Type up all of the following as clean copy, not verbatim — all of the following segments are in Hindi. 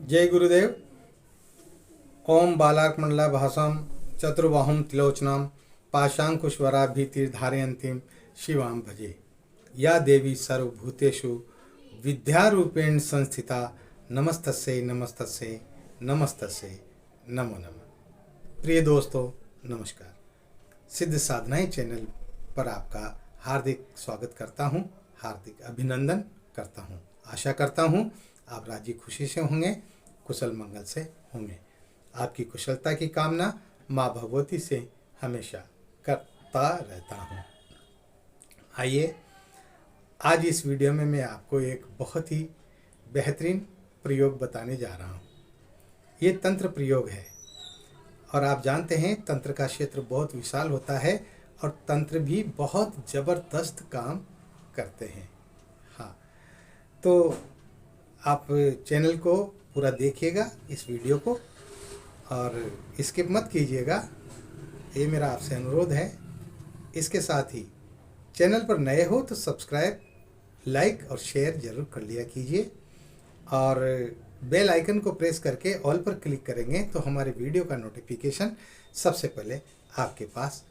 जय गुरुदेव। ओम बालार्कमंडला भाषाम चतुर्बाहुम त्रिलोचनाम पाशांकुशवराभीतिर्धारयन्तीं शिवां भजे। या देवी सर्वभूतेषु विद्यारूपेण संस्थिता नमस्तस्यै नमस्तस्यै नमस्तस्यै नमो नमः। प्रिय दोस्तों नमस्कार। सिद्ध साधनाएं चैनल पर आपका हार्दिक स्वागत करता हूं, हार्दिक अभिनंदन करता हूं। आशा करता हूं आप राजी खुशी से होंगे, कुशल मंगल से होंगे। आपकी कुशलता की कामना माँ भगवती से हमेशा करता रहता हूँ। आइए आज इस वीडियो में मैं आपको एक बहुत ही बेहतरीन प्रयोग बताने जा रहा हूँ। ये तंत्र प्रयोग है और आप जानते हैं तंत्र का क्षेत्र बहुत विशाल होता है और तंत्र भी बहुत ज़बरदस्त काम करते हैं। हाँ, तो आप चैनल को पूरा देखिएगा, इस वीडियो को, और स्किप मत कीजिएगा, ये मेरा आपसे अनुरोध है। इसके साथ ही चैनल पर नए हो तो सब्सक्राइब, लाइक और शेयर ज़रूर कर लिया कीजिए और बेल आइकन को प्रेस करके ऑल पर क्लिक करेंगे तो हमारे वीडियो का नोटिफिकेशन सबसे पहले आपके पास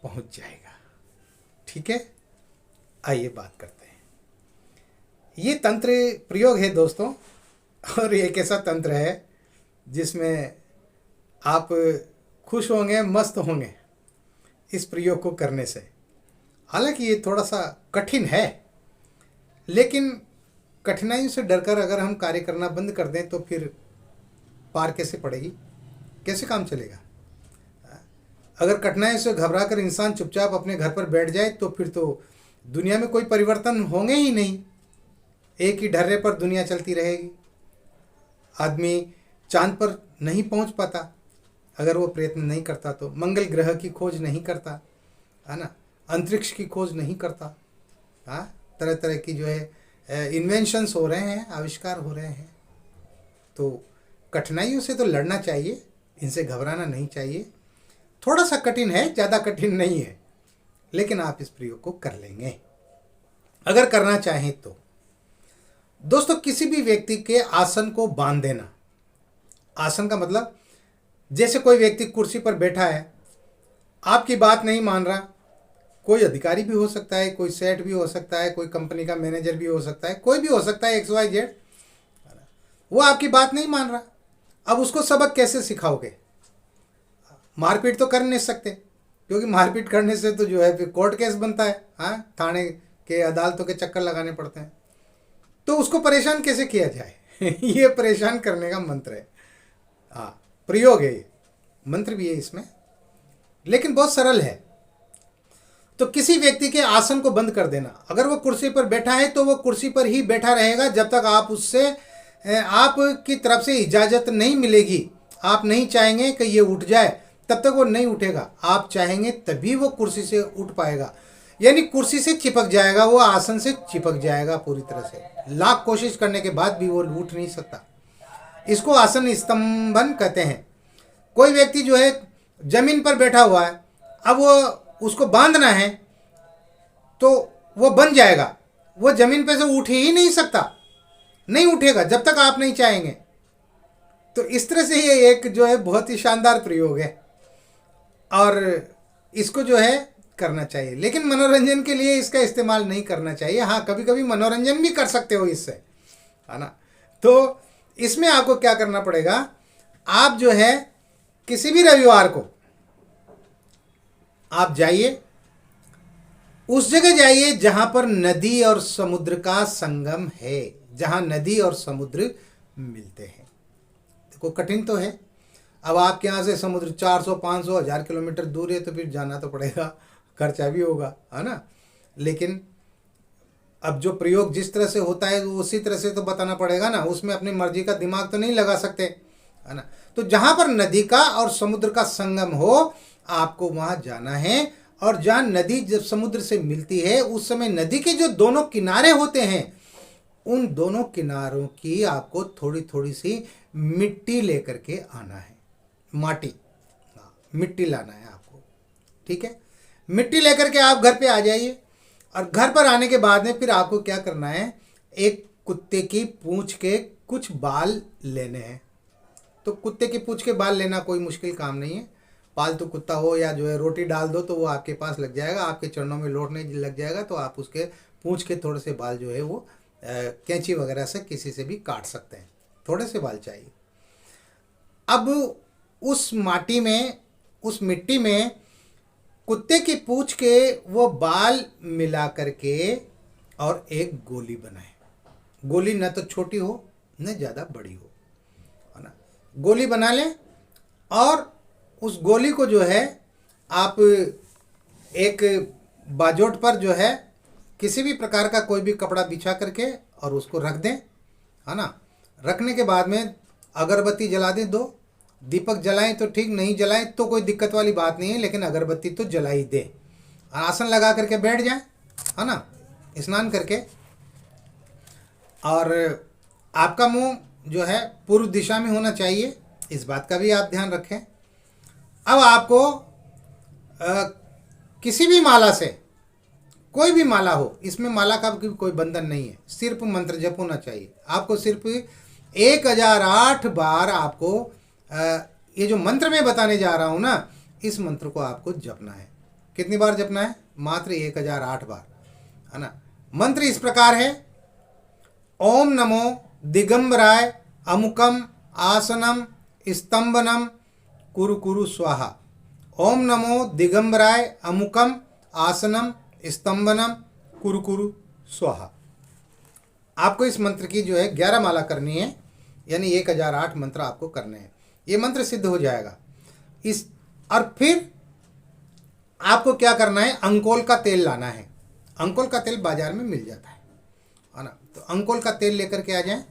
पहुंच जाएगा। ठीक है, आइए बात करते हैं। ये तंत्र प्रयोग है दोस्तों, और एक ऐसा तंत्र है जिसमें आप खुश होंगे, मस्त होंगे इस प्रयोग को करने से। हालांकि ये थोड़ा सा कठिन है, लेकिन कठिनाइयों से डरकर अगर हम कार्य करना बंद कर दें तो फिर पार कैसे पड़ेगी, कैसे काम चलेगा। अगर कठिनाइयों से घबरा कर इंसान चुपचाप अपने घर पर बैठ जाए तो फिर तो दुनिया में कोई परिवर्तन होंगे ही नहीं। एक ही ढर्रे पर दुनिया चलती रहेगी। आदमी चांद पर नहीं पहुंच पाता अगर वो प्रयत्न नहीं करता, तो मंगल ग्रह की खोज नहीं करता, है ना, अंतरिक्ष की खोज नहीं करता। हाँ, तरह तरह की जो है इन्वेंशंस हो रहे हैं, आविष्कार हो रहे हैं। तो कठिनाइयों से तो लड़ना चाहिए, इनसे घबराना नहीं चाहिए। थोड़ा सा कठिन है, ज़्यादा कठिन नहीं है, लेकिन आप इस प्रयोग को कर लेंगे अगर करना चाहें तो। दोस्तों, किसी भी व्यक्ति के आसन को बांध देना। आसन का मतलब, जैसे कोई व्यक्ति कुर्सी पर बैठा है, आपकी बात नहीं मान रहा, कोई अधिकारी भी हो सकता है, कोई सेठ भी हो सकता है, कोई कंपनी का मैनेजर भी हो सकता है, कोई भी हो सकता है, XYZ, वो आपकी बात नहीं मान रहा। अब उसको सबक कैसे सिखाओगे? मारपीट तो कर नहीं सकते, क्योंकि मारपीट करने से तो जो है फिर कोर्ट केस बनता है। हाँ, थाने के अदालतों के चक्कर लगाने पड़ते हैं। तो उसको परेशान कैसे किया जाए ये परेशान करने का मंत्र है। हाँ, प्रयोग है, ये मंत्र भी है इसमें, लेकिन बहुत सरल है। तो किसी व्यक्ति के आसन को बंद कर देना। अगर वो कुर्सी पर बैठा है तो वो कुर्सी पर ही बैठा रहेगा जब तक आप उससे, आपकी तरफ से इजाज़त नहीं मिलेगी। आप नहीं चाहेंगे कि ये उठ जाए, तब तक वो नहीं उठेगा। आप चाहेंगे तभी वो कुर्सी से उठ पाएगा, यानी कुर्सी से चिपक जाएगा, वो आसन से चिपक जाएगा पूरी तरह से। लाख कोशिश करने के बाद भी वो उठ नहीं सकता। इसको आसन स्तंभन कहते हैं। कोई व्यक्ति जो है जमीन पर बैठा हुआ है, अब वो उसको बांधना है तो वो बन जाएगा, वो जमीन पे से उठ ही नहीं सकता, नहीं उठेगा जब तक आप नहीं चाहेंगे। तो इस तरह से ये एक जो है बहुत ही शानदार प्रयोग है और इसको जो है करना चाहिए, लेकिन मनोरंजन के लिए इसका इस्तेमाल नहीं करना चाहिए। हाँ, कभी कभी मनोरंजन भी कर सकते हो इससे, है ना। तो इसमें आपको क्या करना पड़ेगा, आप जो है किसी भी रविवार को आप जाइए, उस जगह जाइए जहां पर नदी और समुद्र का संगम है, जहां नदी और समुद्र मिलते हैं। देखो, कठिन तो है। अब आपके यहाँ से समुद्र 400, 500, 1000 किलोमीटर दूर है तो फिर जाना तो पड़ेगा, खर्चा भी होगा, है ना। लेकिन अब जो प्रयोग जिस तरह से होता है उसी तरह से तो बताना पड़ेगा ना, उसमें अपनी मर्जी का दिमाग तो नहीं लगा सकते, है ना। तो जहाँ पर नदी का और समुद्र का संगम हो, आपको वहाँ जाना है। और जहाँ नदी जब समुद्र से मिलती है उस समय नदी के जो दोनों किनारे होते हैं, उन दोनों किनारों की आपको थोड़ी थोड़ी सी मिट्टी लेकर के आना है। माटी, मिट्टी लाना है आपको, ठीक है। मिट्टी लेकर के आप घर पे आ जाइए और घर पर आने के बाद में फिर आपको क्या करना है, एक कुत्ते की पूंछ के कुछ बाल लेने हैं। तो कुत्ते की पूंछ के बाल लेना कोई मुश्किल काम नहीं है। पालतू कुत्ता हो या जो है रोटी डाल दो तो वो आपके पास लग जाएगा, आपके चरणों में लौटने लग जाएगा। तो आप उसके पूंछ के थोड़े से बाल जो है वो कैंची वगैरह से किसी से भी काट सकते हैं। थोड़े से बाल चाहिए। अब उस माटी में, उस मिट्टी में कुत्ते की पूंछ के वो बाल मिला करके और एक गोली बनाए। गोली न तो छोटी हो न ज़्यादा बड़ी हो, है ना। गोली बना लें और उस गोली को जो है आप एक बाजोट पर जो है किसी भी प्रकार का कोई भी कपड़ा बिछा करके और उसको रख दें, है ना। रखने के बाद में अगरबत्ती जला दें, 2 दीपक जलाएं तो ठीक, नहीं जलाएं तो कोई दिक्कत वाली बात नहीं है, लेकिन अगरबत्ती तो जला ही दें। आसन लगा करके बैठ जाएं, है ना, स्नान करके। और आपका मुंह जो है पूर्व दिशा में होना चाहिए, इस बात का भी आप ध्यान रखें। अब आपको किसी भी माला से, कोई भी माला हो, इसमें माला का भी कोई बंधन नहीं है, सिर्फ मंत्र जप होना चाहिए। आपको सिर्फ 1008 बार आपको ये जो मंत्र मैं बताने जा रहा हूँ ना, इस मंत्र को आपको जपना है। कितनी बार जपना है? मात्र 1008 बार, है ना। मंत्र इस प्रकार है: ओम नमो दिगंबराय अमुकम आसनम स्तंभनम कुरु कुरु स्वाहा। ओम नमो दिगंबराय अमुकम आसनम स्तंभनम कुरु कुरु स्वाहा। आपको इस मंत्र की जो है 11 माला करनी है, यानी 1008 मंत्र आपको करने हैं। ये मंत्र सिद्ध हो जाएगा। और फिर आपको क्या करना है? अंकोल का तेल लाना है। अंकोल का तेल बाजार में मिल जाता है ना। तो अंकोल का तेल लेकर के आ जाएं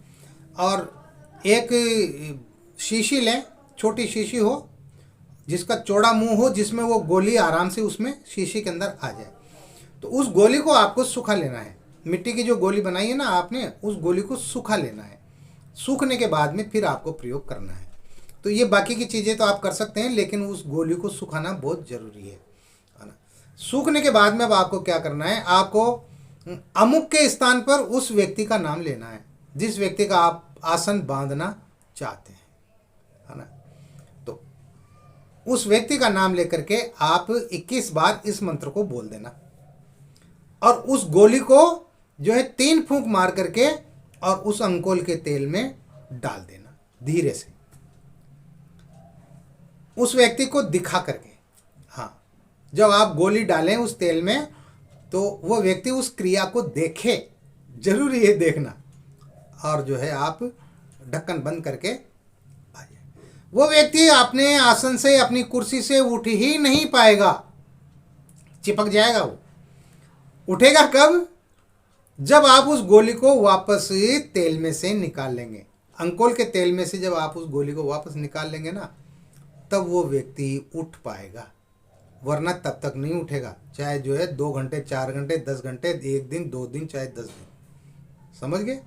और एक शीशी लें, छोटी शीशी हो जिसका चौड़ा मुंह हो, जिसमें वो गोली आराम से उसमें शीशी के अंदर आ जाए। तो उस गोली को आपको सूखा लेना है। मिट्टी की जो गोली बनाई है ना आपने, उस गोली को सूखा लेना है। सूखने के बाद में फिर आपको प्रयोग करना है। तो ये बाकी की चीज़ें तो आप कर सकते हैं, लेकिन उस गोली को सुखाना बहुत ज़रूरी है ना। सूखने के बाद में अब आपको क्या करना है? आपको अमुक के स्थान पर उस व्यक्ति का नाम लेना है जिस व्यक्ति का आप आसन बांधना चाहते हैं, है ना। तो उस व्यक्ति का नाम लेकर के आप 21 बार इस मंत्र को बोल देना और उस गोली को जो है 3 फूंक मार करके और उस अंकोल के तेल में डाल देना धीरे से, उस व्यक्ति को दिखा करके। हाँ, जब आप गोली डालें उस तेल में तो वो व्यक्ति उस क्रिया को देखे, जरूरी है देखना। और जो है आप ढक्कन बंद करके आ जाए। वो व्यक्ति अपने आसन से, अपनी कुर्सी से उठ ही नहीं पाएगा, चिपक जाएगा। वो उठेगा कब? जब आप उस गोली को वापस तेल में से निकाल लेंगे। अंकोल के तेल में से जब आप उस गोली को वापस निकाल लेंगे ना, तब वो व्यक्ति उठ पाएगा, वरना तब तक नहीं उठेगा। चाहे जो है 2 घंटे, 4 घंटे, 10 घंटे, 1 दिन, 2 दिन, चाहे 10 दिन। समझ गए?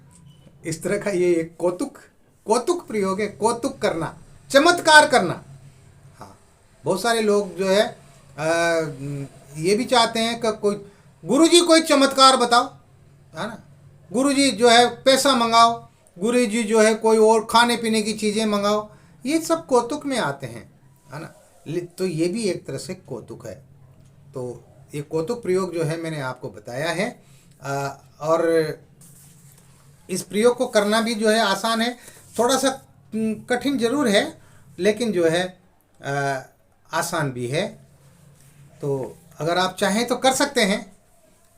इस तरह का ये एक कौतुक प्रयोग है। कौतुक करना, चमत्कार करना। हाँ, बहुत सारे लोग जो है ये भी चाहते हैं कि कोई गुरुजी कोई चमत्कार बताओ, है ना। गुरुजी जो है पैसा मंगाओ, गुरुजी जो है कोई और खाने पीने की चीज़ें मंगाओ। ये सब कौतुक में आते हैं, है ना। तो ये भी एक तरह से कौतुक है। तो ये कौतुक प्रयोग जो है मैंने आपको बताया है। और इस प्रयोग को करना भी जो है आसान है, थोड़ा सा कठिन जरूर है, लेकिन जो है आसान भी है। तो अगर आप चाहें तो कर सकते हैं।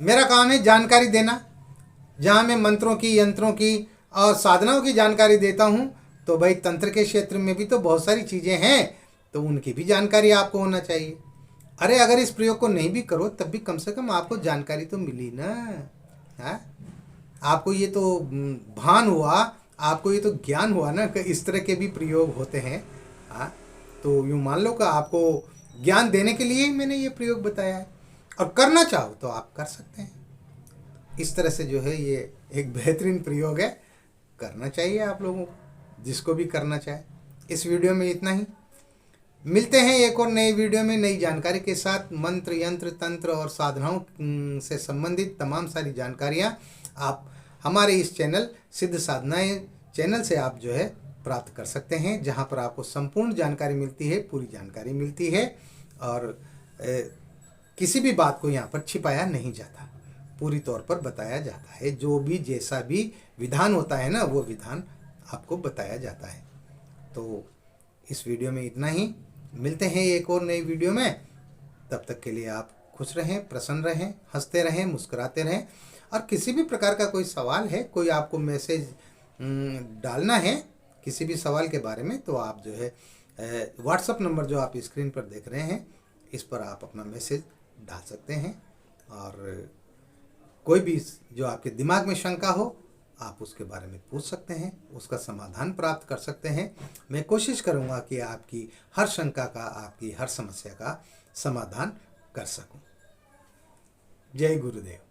मेरा काम है जानकारी देना। जहाँ मैं मंत्रों की, यंत्रों की और साधनाओं की जानकारी देता हूँ, तो भाई तंत्र के क्षेत्र में भी तो बहुत सारी चीज़ें हैं, तो उनकी भी जानकारी आपको होना चाहिए। अरे अगर इस प्रयोग को नहीं भी करो तब भी कम से कम आपको जानकारी तो मिली ना। हाँ, आपको ये तो भान हुआ, आपको ये तो ज्ञान हुआ ना कि इस तरह के भी प्रयोग होते हैं। हाँ, तो यूँ मान लो कि आपको ज्ञान देने के लिए ही मैंने ये प्रयोग बताया है। और करना चाहो तो आप कर सकते हैं। इस तरह से जो है ये एक बेहतरीन प्रयोग है, करना चाहिए आप लोगों को, जिसको भी करना चाहे। इस वीडियो में इतना ही। मिलते हैं एक और नई वीडियो में नई जानकारी के साथ। मंत्र, यंत्र, तंत्र और साधनाओं से संबंधित तमाम सारी जानकारियाँ आप हमारे इस चैनल सिद्ध साधनाएं चैनल से आप जो है प्राप्त कर सकते हैं, जहां पर आपको संपूर्ण जानकारी मिलती है, पूरी जानकारी मिलती है और किसी भी बात को यहाँ पर छिपाया नहीं जाता, पूरी तौर पर बताया जाता है। जो भी जैसा भी विधान होता है ना, वो विधान आपको बताया जाता है। तो इस वीडियो में इतना ही, मिलते हैं एक और नई वीडियो में। तब तक के लिए आप खुश रहें, प्रसन्न रहें, हंसते रहें, मुस्कुराते रहें। और किसी भी प्रकार का कोई सवाल है, कोई आपको मैसेज डालना है किसी भी सवाल के बारे में, तो आप जो है व्हाट्सअप नंबर जो आप स्क्रीन पर देख रहे हैं, इस पर आप अपना मैसेज डाल सकते हैं। और कोई भी जो आपके दिमाग में शंका हो, आप उसके बारे में पूछ सकते हैं, उसका समाधान प्राप्त कर सकते हैं। मैं कोशिश करूंगा कि आपकी हर शंका का, आपकी हर समस्या का समाधान कर सकूं। जय गुरुदेव।